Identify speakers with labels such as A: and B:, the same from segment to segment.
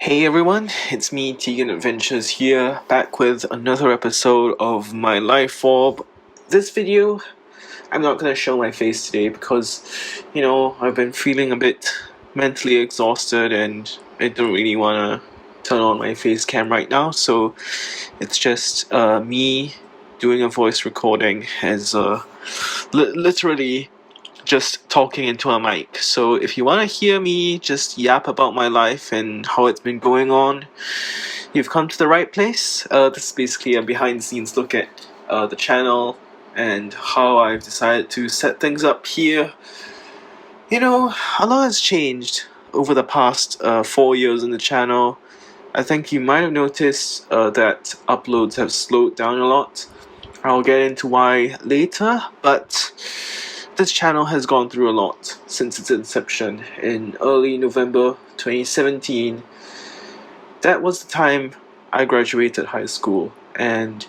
A: Hey everyone, it's me, Tegan Adventures here, back with another episode of My Life Orb. This video, I'm not going to show my face today because, I've been feeling a bit mentally exhausted and I don't really want to turn on my face cam right now, so it's just me doing a voice recording as literally just talking into a mic. So if you want to hear me just yap about my life and how it's been going on, you've come to the right place. This is basically a behind the scenes look at the channel and how I've decided to set things up here. A lot has changed over the past 4 years in the channel. I think you might have noticed that uploads have slowed down a lot. I'll get into why later, but this channel has gone through a lot since its inception in early November 2017. That was the time I graduated high school and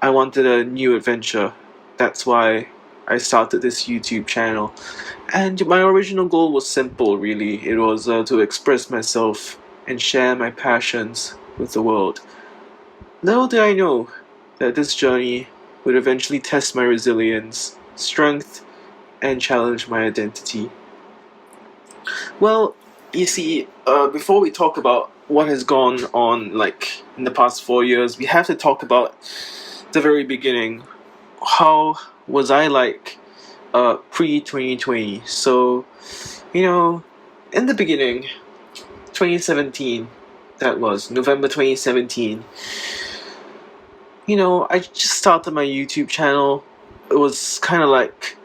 A: I wanted a new adventure. That's why I started this YouTube channel. And my original goal was simple, really. It was to express myself and share my passions with the world. Little did I know that this journey would eventually test my resilience, strength, and challenge my identity. Well, you see, before we talk about what has gone on in the past 4 years, we have to talk about the very beginning. How was I pre-2020? So, in the beginning, 2017, that was November 2017, I just started my YouTube channel. It was kind of like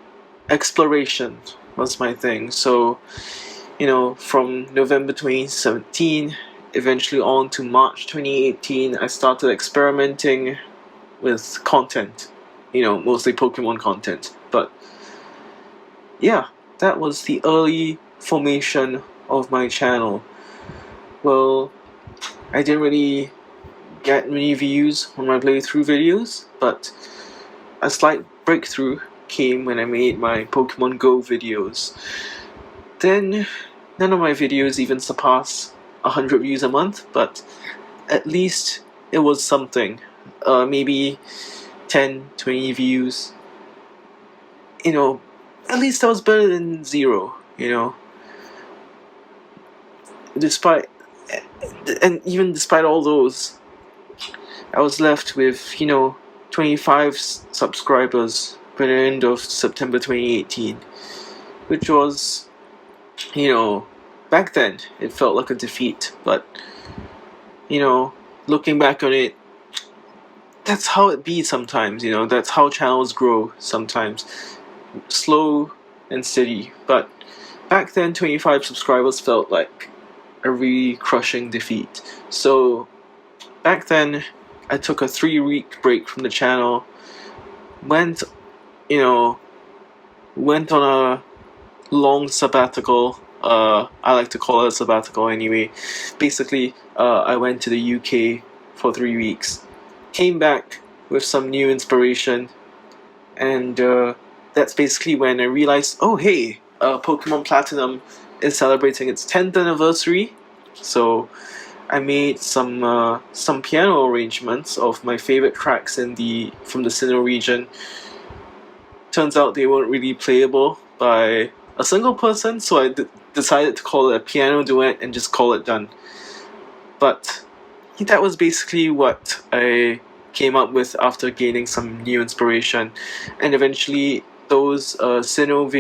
A: exploration was my thing. So, from November 2017, eventually on to March 2018, I started experimenting with content, mostly Pokemon content. But yeah, that was the early formation of my channel. Well, I didn't really get many views on my playthrough videos, but a slight breakthrough came when I made my Pokemon Go videos. Then none of my videos even surpassed 100 views a month, but at least it was something. Maybe 10, 20 views. At least that was better than zero, even despite all those, I was left with, 25 subscribers by the end of September 2018, which was, back then it felt like a defeat, but, looking back on it, that's how it be sometimes, that's how channels grow sometimes, slow and steady. But back then 25 subscribers felt like a really crushing defeat. So back then I took a 3-week break from the channel, went on a long sabbatical. I like to call it a sabbatical anyway. Basically, I went to the UK for 3 weeks, came back with some new inspiration, and that's basically when I realized, oh hey, Pokemon Platinum is celebrating its 10th anniversary, so I made some piano arrangements of my favorite tracks from the Sinnoh region. Turns out they weren't really playable by a single person, so I decided to call it a piano duet and just call it done. But that was basically what I came up with after gaining some new inspiration, and eventually those Sinnoh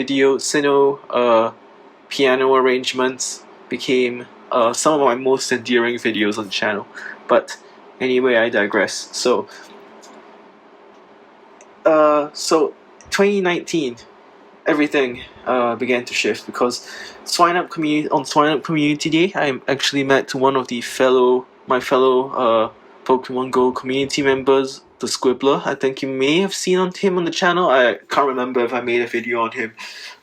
A: piano arrangements became some of my most endearing videos on the channel. But anyway, I digress. So 2019, everything began to shift because on Swine Up Community Day, I actually met one of my fellow Pokemon Go community members, the Squibbler. I think you may have seen him on the channel. I can't remember if I made a video on him,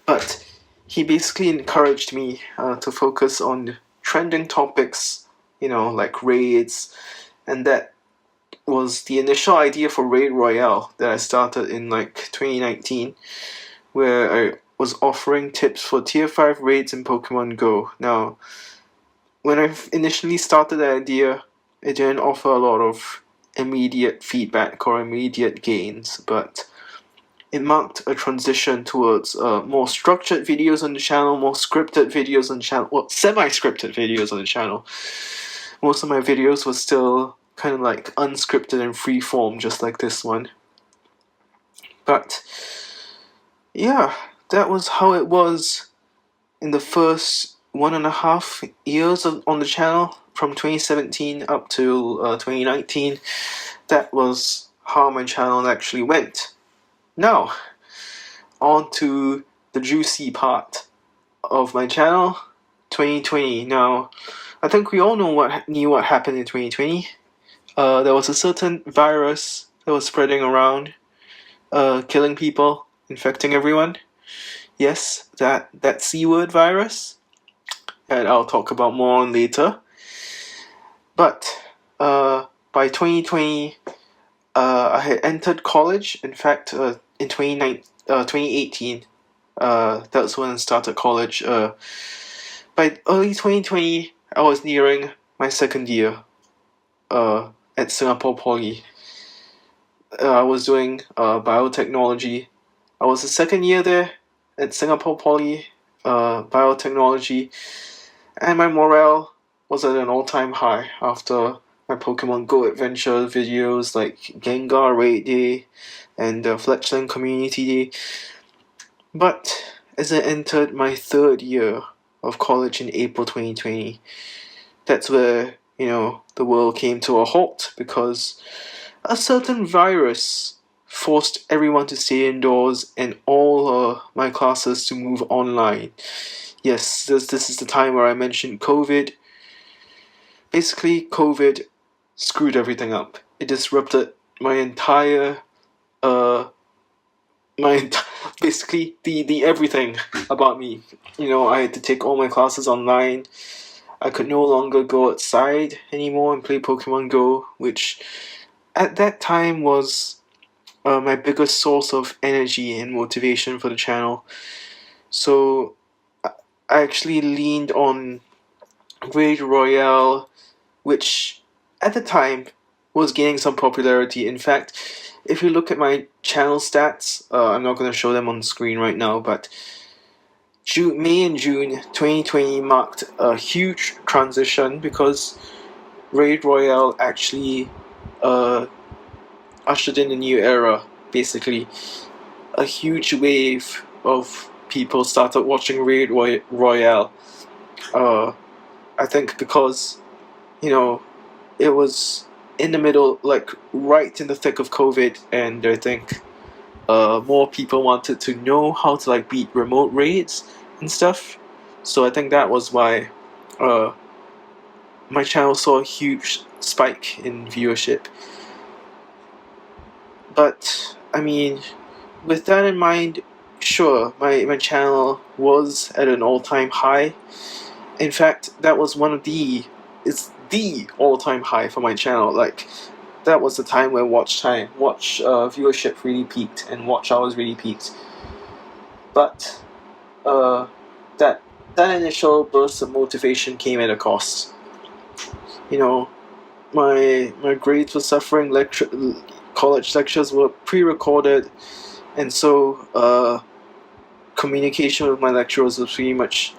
A: but he basically encouraged me to focus on trending topics, like raids, and that was the initial idea for Raid Royale that I started in 2019, where I was offering tips for tier 5 raids in Pokemon Go. Now, when I initially started the idea, it didn't offer a lot of immediate feedback or immediate gains, but it marked a transition towards more structured videos on the channel, more scripted videos on the channel, well, semi-scripted videos on the channel. Most of my videos were still kind of like unscripted and free-form, just like this one. But yeah, that was how it was in the first 1.5 years on the channel, from 2017 up to 2019. That was how my channel actually went. Now, on to the juicy part of my channel, 2020. Now, I think we all know what happened in 2020. There was a certain virus that was spreading around, killing people, infecting everyone. Yes, that C-word virus, and I'll talk about more on later. But by 2020, I had entered college. In fact, in 2018, that's when I started college. By early 2020, I was nearing my second year at Singapore Poly. I was doing biotechnology. I was the second year there at Singapore Poly, biotechnology, and my morale was at an all-time high after my Pokemon Go adventure videos like Gengar Raid Day and Fletchling Community Day. But as I entered my third year of college in April 2020, that's where, the world came to a halt because a certain virus forced everyone to stay indoors and all my classes to move online. Yes, this is the time where I mentioned COVID. Basically, COVID screwed everything up. It disrupted my entire, basically the everything about me. I had to take all my classes online. I could no longer go outside anymore and play Pokemon Go, which at that time was my biggest source of energy and motivation for the channel. So I actually leaned on Raid Royale, which at the time was gaining some popularity. In fact, if you look at my channel stats, I'm not going to show them on the screen right now, but May and June 2020 marked a huge transition because Raid Royale actually ushered in a new era. Basically, a huge wave of people started watching Raid Royale. I think because, it was in the middle, like right in the thick of COVID, and I think more people wanted to know how to beat remote raids and stuff. So I think that was why my channel saw a huge spike in viewership. But I mean, with that in mind, sure, my channel was at an all-time high. In fact, that was it's the all-time high for my channel. That was the time when watch viewership really peaked and watch hours really peaked. But that initial burst of motivation came at a cost. My grades were suffering. College lectures were pre-recorded, and so communication with my lecturers was pretty much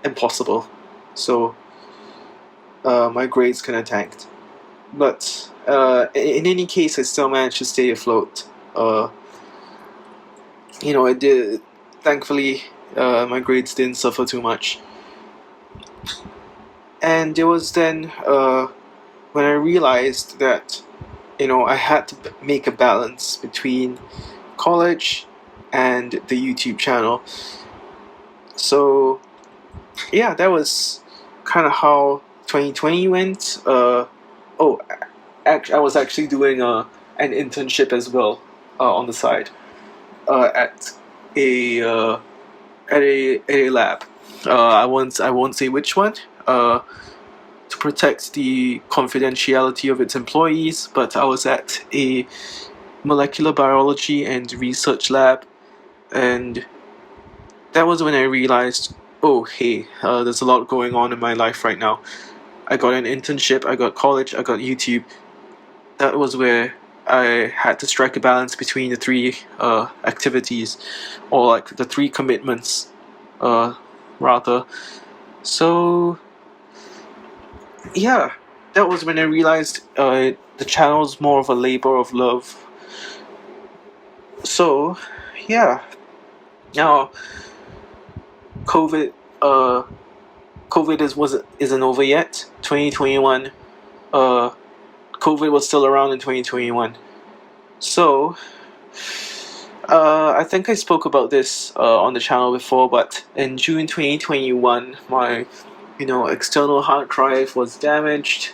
A: impossible. So my grades kind of tanked. But in any case, I still managed to stay afloat. It did. Thankfully, my grades didn't suffer too much. And it was then when I realized that, I had to make a balance between college and the YouTube channel. So, yeah, that was kind of how 2020 went. I was actually doing an internship as well on the side at a lab. I won't say which one. To protect the confidentiality of its employees, but I was at a molecular biology and research lab, and that was when I realized, oh hey, there's a lot going on in my life right now. I got an internship, I got college, I got YouTube. That was where I had to strike a balance between the three activities, or like the three commitments, rather. So yeah, that was when I realized the channel is more of a labor of love. So yeah, now COVID COVID isn't over yet. 2021, COVID was still around in 2021. So I think I spoke about this on the channel before, but in June 2021, my external hard drive was damaged.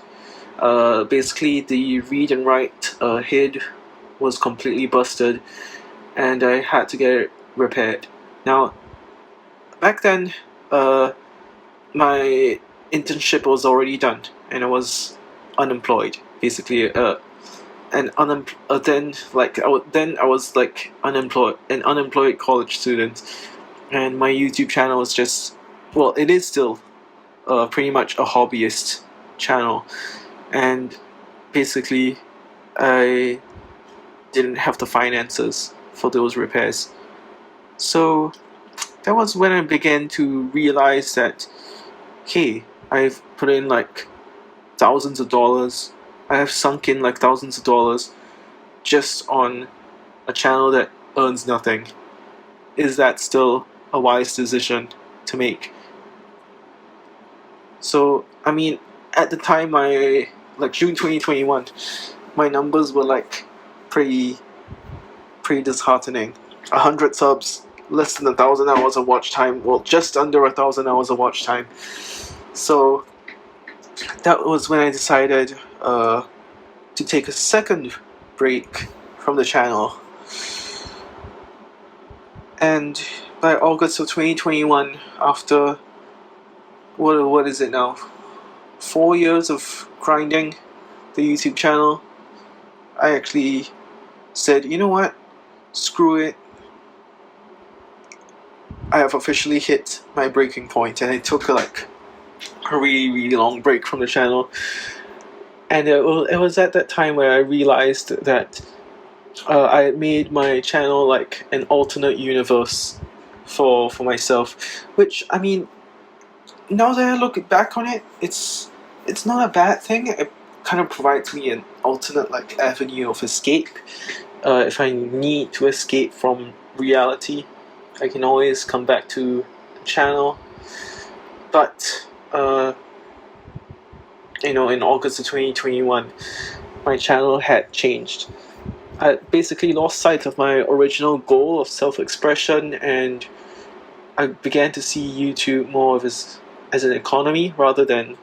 A: Basically, the read and write head was completely busted, and I had to get it repaired. Now, back then, my internship was already done, and I was unemployed. Basically, then I was like an unemployed college student, and my YouTube channel was just, well, it is still pretty much a hobbyist channel, and basically I didn't have the finances for those repairs. So that was when I began to realize that, hey, I've put in like thousands of dollars, I have sunk in like thousands of dollars just on a channel that earns nothing. Is that still a wise decision to make? So, I mean, at the time, June 2021, my numbers were like pretty disheartening. 100 subs, less than 1,000 hours of watch time. Well, just under 1,000 hours of watch time. So that was when I decided to take a second break from the channel. And by August of 2021, after what is it now? 4 years of grinding the YouTube channel, I actually said, you know what? Screw it. I have officially hit my breaking point, and I took a really long break from the channel. And it was at that time where I realized that I had made my channel like an alternate universe for myself, which, I mean, now that I look back on it, it's not a bad thing. It kind of provides me an alternate avenue of escape. If I need to escape from reality, I can always come back to the channel. But in August of 2021, my channel had changed. I basically lost sight of my original goal of self-expression, and I began to see YouTube more of as an economy rather than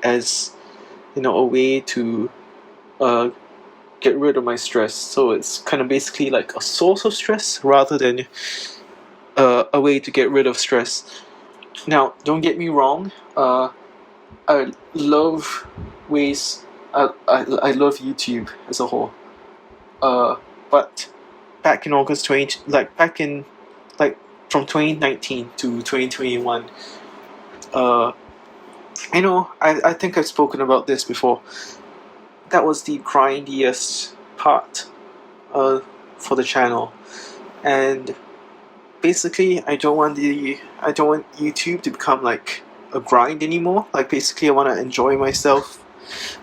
A: as a way to get rid of my stress. So it's kind of basically like a source of stress rather than a way to get rid of stress. Now, don't get me wrong. I love ways. I love YouTube as a whole. But back in August from 2019 to 2021, I think I've spoken about this before. That was the grindiest part for the channel, and basically I don't want YouTube to become like a grind anymore. Like, basically I want to enjoy myself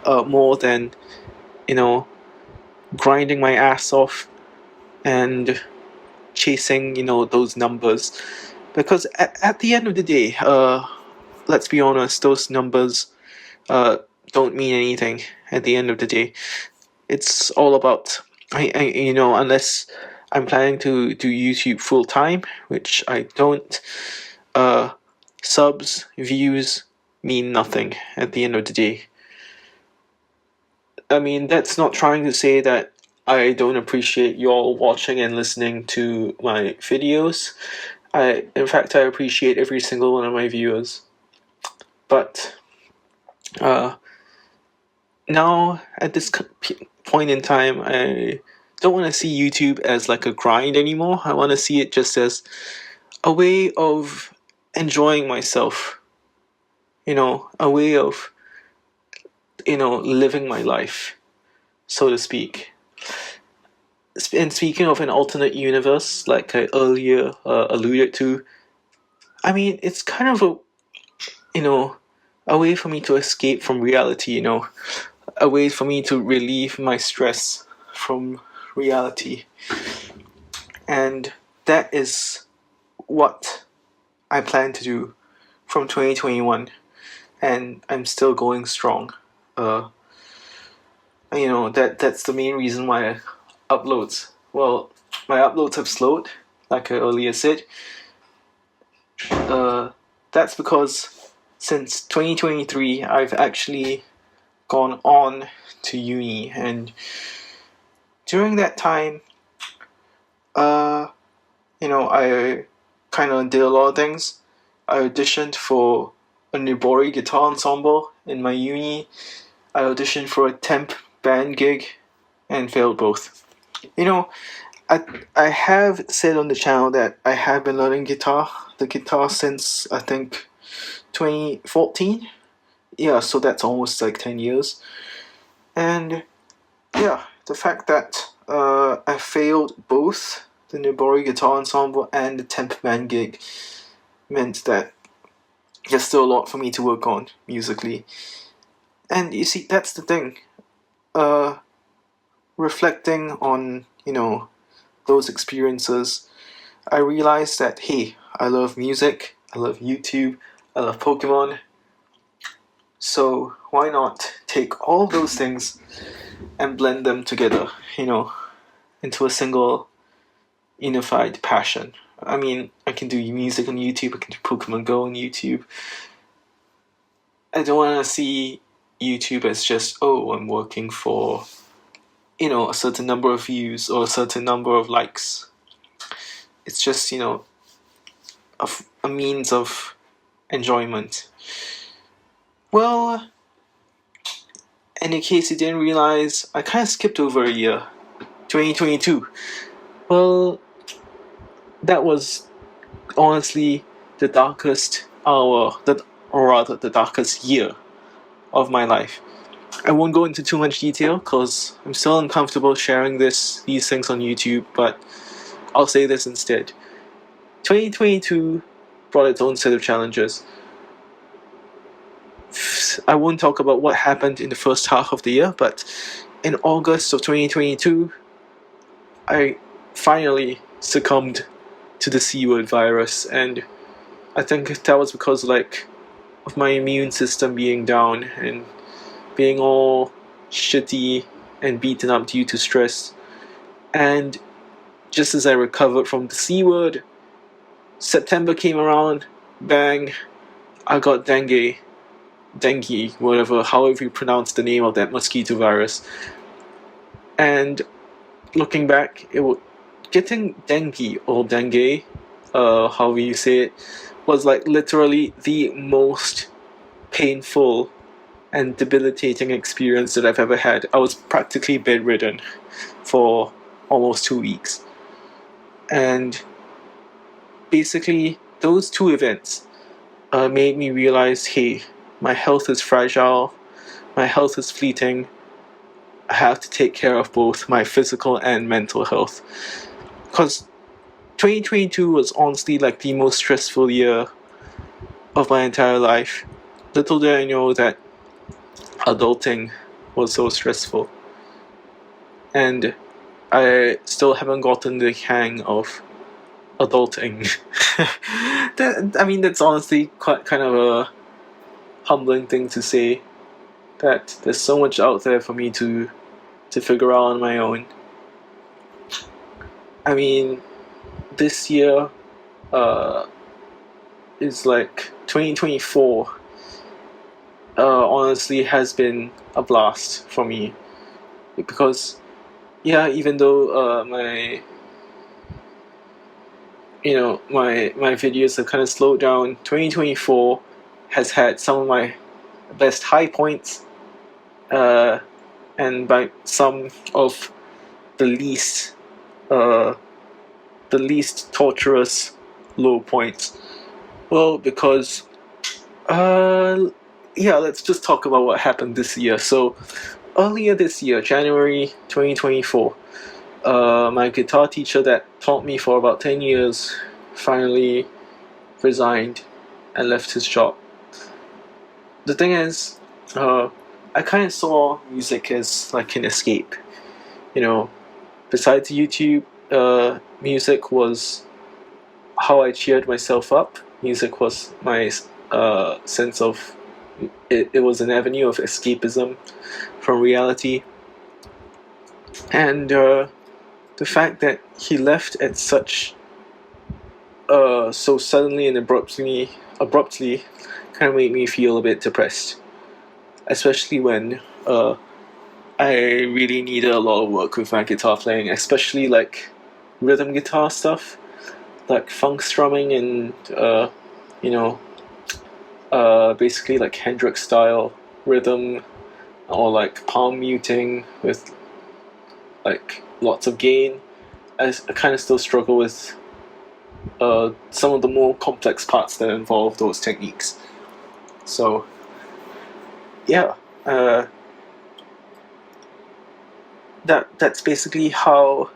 A: more than grinding my ass off and chasing those numbers, because at the end of the day, let's be honest, those numbers don't mean anything. At the end of the day, it's all about unless I'm planning to do YouTube full time, which I don't, subs, views mean nothing at the end of the day. I mean, that's not trying to say that I don't appreciate you all watching and listening to my videos. In fact, I appreciate every single one of my viewers. But now, at this point in time, I don't want to see YouTube as like a grind anymore. I want to see it just as a way of enjoying myself. A way of living my life, so to speak. And speaking of an alternate universe, like I earlier alluded to, I mean, it's kind of a way for me to escape from reality, a way for me to relieve my stress from reality. And that is what I plan to do from 2021, and I'm still going strong. That's the main reason why my uploads have slowed, like I earlier said. That's because since 2023, I've actually gone on to uni, and during that time, I kind of did a lot of things. I auditioned for a Nibori guitar ensemble in my uni. I auditioned for a temp band gig and failed both. I have said on the channel that I have been learning the guitar since I think 2014. Yeah, so that's almost like 10 years. And yeah, the fact that I failed both the Nibori guitar ensemble and the temp band gig meant that there's still a lot for me to work on musically. And you see, that's the thing. Reflecting on, those experiences, I realized that, hey, I love music, I love YouTube, I love Pokemon. So why not take all those things and blend them together, into a single unified passion. I mean, I can do music on YouTube, I can do Pokemon Go on YouTube. I don't want to see YouTube as just, I'm working for, a certain number of views or a certain number of likes. It's just, a means of enjoyment. Well, and in case you didn't realize, I kind of skipped over a year, 2022. Well, that was honestly the darkest hour, or rather the darkest year of my life. I won't go into too much detail because I'm still uncomfortable sharing these things on YouTube, but I'll say this instead. 2022 brought its own set of challenges. I won't talk about what happened in the first half of the year, but in August of 2022, I finally succumbed to the C-word virus, and I think that was because of my immune system being down and being all shitty and beaten up due to stress. And just as I recovered from the C-word, September came around, bang, I got dengue, however you pronounce the name of that mosquito virus. And looking back, getting dengue or dengue, however you say it, was literally the most painful and debilitating experience that I've ever had. I was practically bedridden for almost 2 weeks. And basically, those two events made me realize, hey, my health is fragile, my health is fleeting, I have to take care of both my physical and mental health. Because 2022 was honestly the most stressful year of my entire life. Little did I know that adulting was so stressful. And I still haven't gotten the hang of adulting. That's honestly quite kind of a humbling thing to say, that there's so much out there for me to figure out on my own. I mean, this year is 2024 honestly has been a blast for me, because even though my videos have kind of slowed down, 2024 has had some of my best high points, and by some of the least torturous low points. Well, because yeah, let's just talk about what happened this year. So earlier this year, January 2024, my guitar teacher that taught me for about 10 years finally resigned and left his job. The thing is, I kind of saw music as like an escape. You know, besides YouTube, music was how I cheered myself up. Music was my sense of it was an avenue of escapism from reality. And the fact that he left at such so suddenly and abruptly kind of made me feel a bit depressed, especially when I really needed a lot of work with my guitar playing, especially like rhythm guitar stuff, like funk strumming and you know, basically like Hendrix style rhythm, or like palm muting with like lots of gain. I kind of still struggle with some of the more complex parts that involve those techniques. So yeah, that's basically how.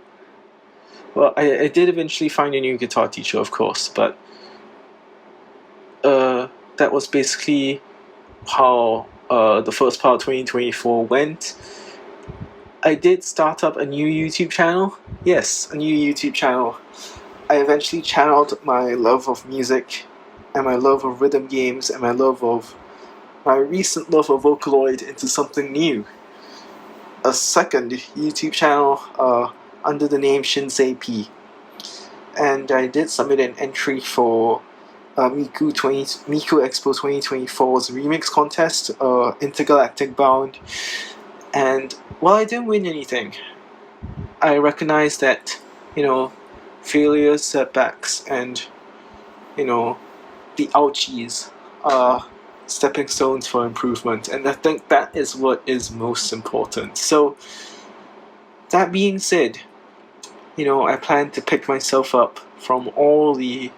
A: Well, I did eventually find a new guitar teacher, of course, but that was basically how the first part of 2024 went. I did start up a new YouTube channel. Yes, a new YouTube channel. I eventually channeled my love of music and my love of rhythm games and my recent love of Vocaloid into something new. A second YouTube channel under the name Shinsei P. And I did submit an entry for Miku Expo 2024's remix contest, Intergalactic Bound. And while I didn't win anything, I recognize that, failures, setbacks, and, the ouchies are stepping stones for improvement. And I think that is what is most important. So, that being said, I plan to pick myself up from all the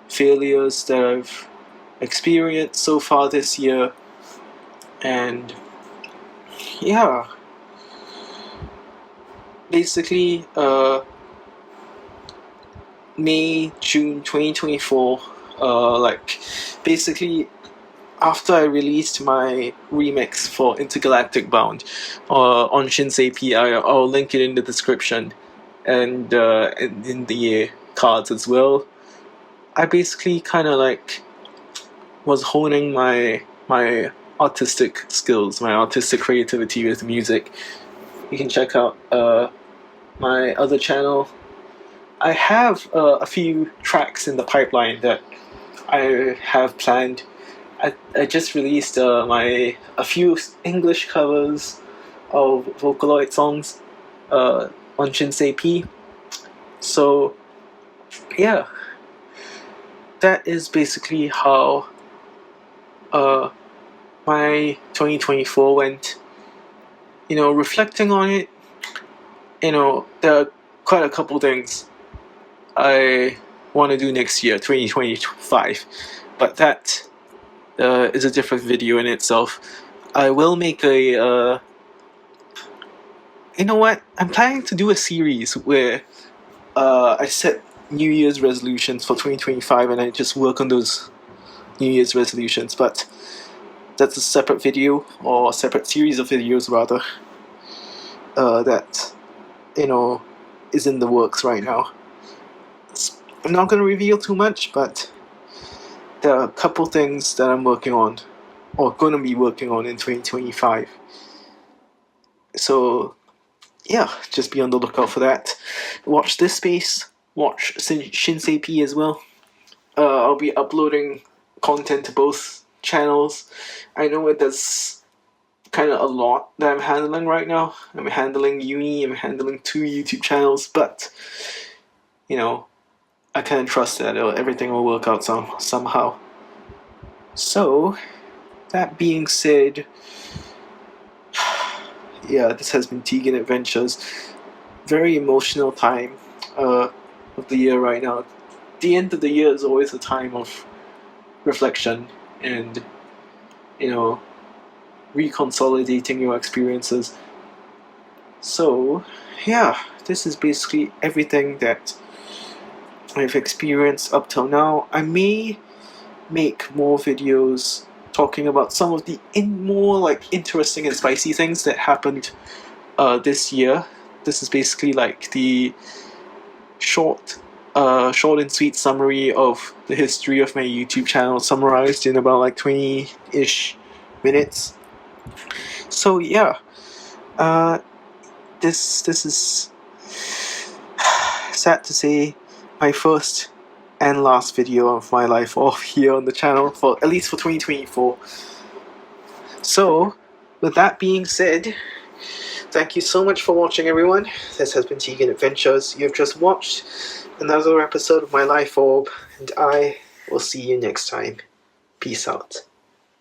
A: failures that I've experienced so far this year. And yeah, basically May, June 2024, basically after I released my remix for Intergalactic Bound on Shinsei P, I'll link it in the description and in the cards as well. I basically kind of was honing my artistic skills, my artistic creativity with music. You can check out my other channel. I have a few tracks in the pipeline that I have planned. I just released a few English covers of Vocaloid songs on Shinsei P. So yeah, that is basically how my 2024 went. Reflecting on it, there are quite a couple things I want to do next year, 2025, but that is a different video in itself. I will make a I'm planning to do a series where I set New Year's resolutions for 2025 and I just work on those New Year's resolutions, but that's a separate video, or a separate series of videos rather, that is in the works right now. I'm not going to reveal too much, but there are a couple things that I'm working on, or going to be working on in 2025. So yeah, just be on the lookout for that. Watch this space, watch Shinsei P as well. I'll be uploading content to both channels. I know there's kind of a lot that I'm handling right now. I'm handling uni, I'm handling 2 YouTube channels, but I can't trust that everything will work out somehow. So, that being said, yeah, this has been Tegan Adventures. Very emotional time of the year right now. The end of the year is always a time of reflection and reconsolidating your experiences. So, yeah, this is basically everything that I've experienced up till now. I may make more videos talking about some of the more interesting and spicy things that happened this year. This is basically like the short and sweet summary of the history of my YouTube channel, summarized in about like 20-ish minutes. So yeah, this is sad to say my first and last video of My Life Orb here on the channel, for at least for 2024. So, with that being said, thank you so much for watching, everyone. This has been Tegan Adventures. You've just watched another episode of My Life Orb, and I will see you next time. Peace out.